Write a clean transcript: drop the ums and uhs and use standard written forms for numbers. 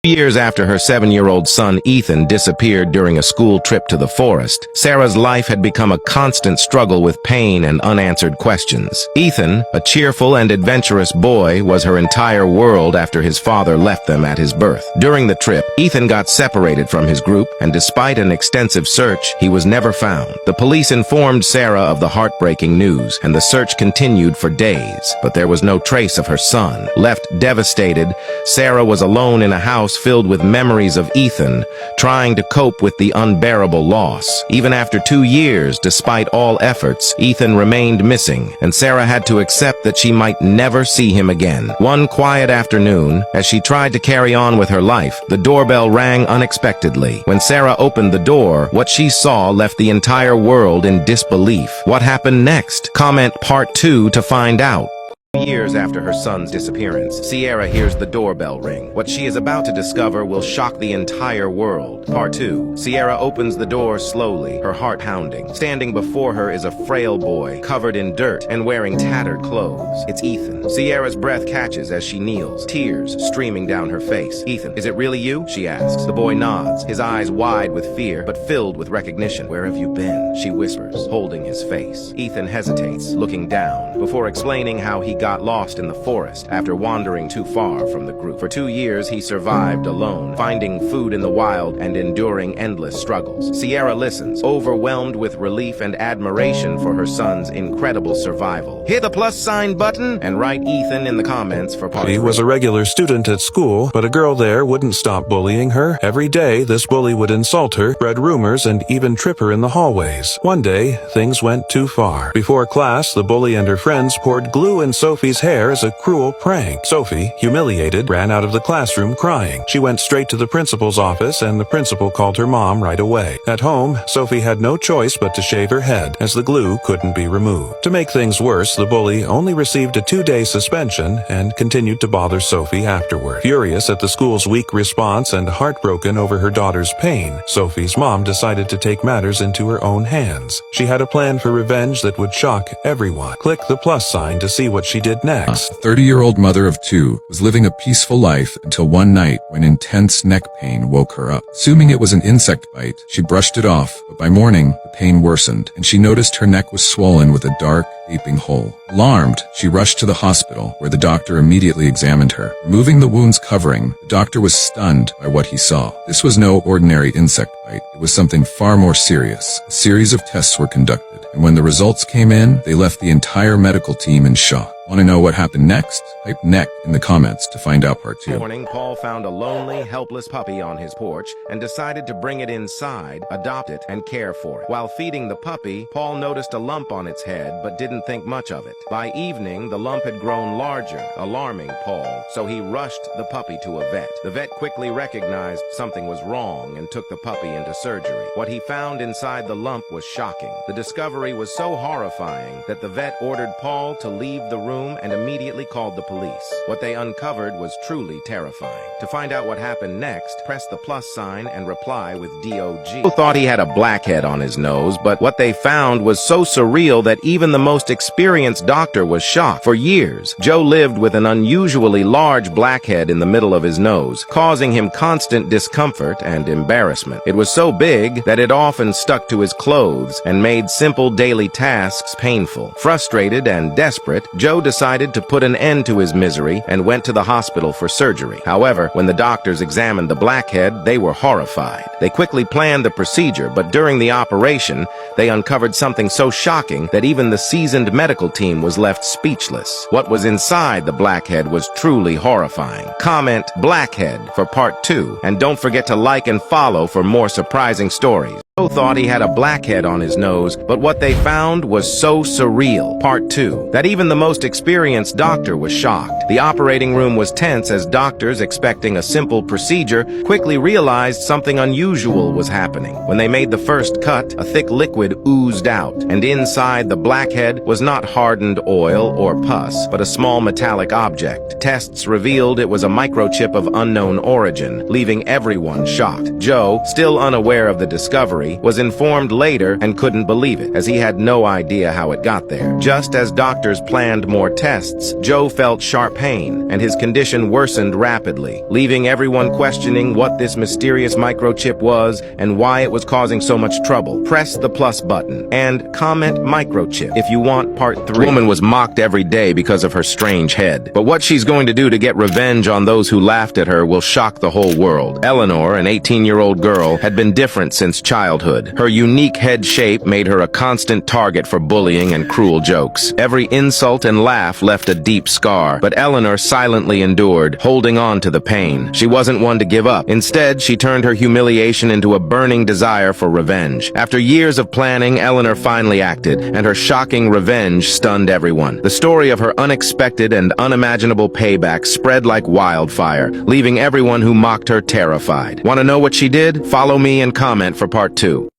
Years after her 7-year-old son Ethan disappeared during a school trip to the forest, Sarah's life had become a constant struggle with pain and unanswered questions. Ethan, a cheerful and adventurous boy, was her entire world after his father left them at his birth. During the trip, Ethan got separated from his group, and despite an extensive search, he was never found. The police informed Sarah of the heartbreaking news, and the search continued for days, but there was no trace of her son. Left devastated, Sarah was alone in a house filled with memories of Ethan, trying to cope with the unbearable loss. Even after 2 years, despite all efforts, Ethan remained missing, and Sarah had to accept that she might never see him again. One quiet afternoon, as she tried to carry on with her life, the doorbell rang unexpectedly. When Sarah opened the door, what she saw left the entire world in disbelief. What happened next? Comment part 2 to find out. Years after her son's disappearance, Sierra hears the doorbell ring. What she is about to discover will shock the entire world. Part 2. Sierra opens the door slowly, her heart pounding. Standing before her is a frail boy, covered in dirt and wearing tattered clothes. It's Ethan. Sierra's breath catches as she kneels, tears streaming down her face. "Ethan, is it really you?" she asks. The boy nods, his eyes wide with fear, but filled with recognition. "Where have you been?" she whispers, holding his face. Ethan hesitates, looking down, before explaining how he got lost in the forest after wandering too far from the group. For 2 years, he survived alone, finding food in the wild and enduring endless struggles. Sierra listens, overwhelmed with relief and admiration for her son's incredible survival. Hit the +sign button and write Ethan in the comments for part 3. He was a regular student at school, but a girl there wouldn't stop bullying her. Every day, this bully would insult her, spread rumors, and even trip her in the hallways. One day, things went too far. Before class, the bully and her friends poured glue in Sophie's hair as a cruel prank. Sophie, humiliated, ran out of the classroom crying. She went straight to the principal's office, and the principal called her mom right away. At home, Sophie had no choice but to shave her head, as the glue couldn't be removed. To make things worse, the bully only received a 2-day suspension and continued to bother Sophie afterward. Furious at the school's weak response and heartbroken over her daughter's pain, Sophie's mom decided to take matters into her own hands. She had a plan for revenge that would shock everyone. Click the +sign to see what she did next. A 30-year-old mother of 2 was living a peaceful life until one night when intense neck pain woke her up. Assuming it was an insect bite, she brushed it off, but by morning, the pain worsened, and she noticed her neck was swollen with a dark, gaping hole. Alarmed, she rushed to the hospital, where the doctor immediately examined her. Removing the wound's covering, the doctor was stunned by what he saw. This was no ordinary insect bite. It was something far more serious. A series of tests were conducted, and when the results came in, they left the entire medical team in shock. Want to know what happened next? Type neck in the comments to find out part 2. Morning, Paul found a lonely, helpless puppy on his porch and decided to bring it inside, adopt it, and care for it. While feeding the puppy, Paul noticed a lump on its head but didn't think much of it. By evening, the lump had grown larger, alarming Paul, so he rushed the puppy to a vet. The vet quickly recognized something was wrong and took the puppy into surgery. What he found inside the lump was shocking. The discovery was so horrifying that the vet ordered Paul to leave the room and immediately called the police. What they uncovered was truly terrifying. To find out what happened next, press the +sign and reply with DOG. People thought he had a blackhead on his nose, but what they found was so surreal that even the most experienced doctor was shocked. For years, Joe lived with an unusually large blackhead in the middle of his nose, causing him constant discomfort and embarrassment. It was so big that it often stuck to his clothes and made simple daily tasks painful. Frustrated and desperate, Joe decided to put an end to his misery and went to the hospital for surgery. However, when the doctors examined the blackhead, they were horrified. They quickly planned the procedure, but during the operation, they uncovered something so shocking that even the seasoned medical team was left speechless. What was inside the blackhead was truly horrifying. Comment blackhead for part 2, and don't forget to like and follow for more surprising stories. Joe thought he had a blackhead on his nose, but what they found was so surreal. Part 2, that even the most experienced doctor was shocked. The operating room was tense as doctors, expecting a simple procedure, quickly realized something unusual was happening. When they made the first cut, a thick liquid oozed out, and inside the blackhead was not hardened oil or pus, but a small metallic object. Tests revealed it was a microchip of unknown origin, leaving everyone shocked. Joe, still unaware of the discovery, story, was informed later and couldn't believe it, as he had no idea how it got there. Just as doctors planned more tests, Joe felt sharp pain, and his condition worsened rapidly, leaving everyone questioning what this mysterious microchip was and why it was causing so much trouble. Press the plus button and comment microchip if you want part 3. The woman was mocked every day because of her strange head, but what she's going to do to get revenge on those who laughed at her will shock the whole world. Eleanor, an 18-year-old girl, had been different since childhood. Her unique head shape made her a constant target for bullying and cruel jokes. Every insult and laugh left a deep scar, but Eleanor silently endured, holding on to the pain. She wasn't one to give up. Instead, she turned her humiliation into a burning desire for revenge. After years of planning, Eleanor finally acted, and her shocking revenge stunned everyone. The story of her unexpected and unimaginable payback spread like wildfire, leaving everyone who mocked her terrified. Want to know what she did? Follow me and comment for part 2.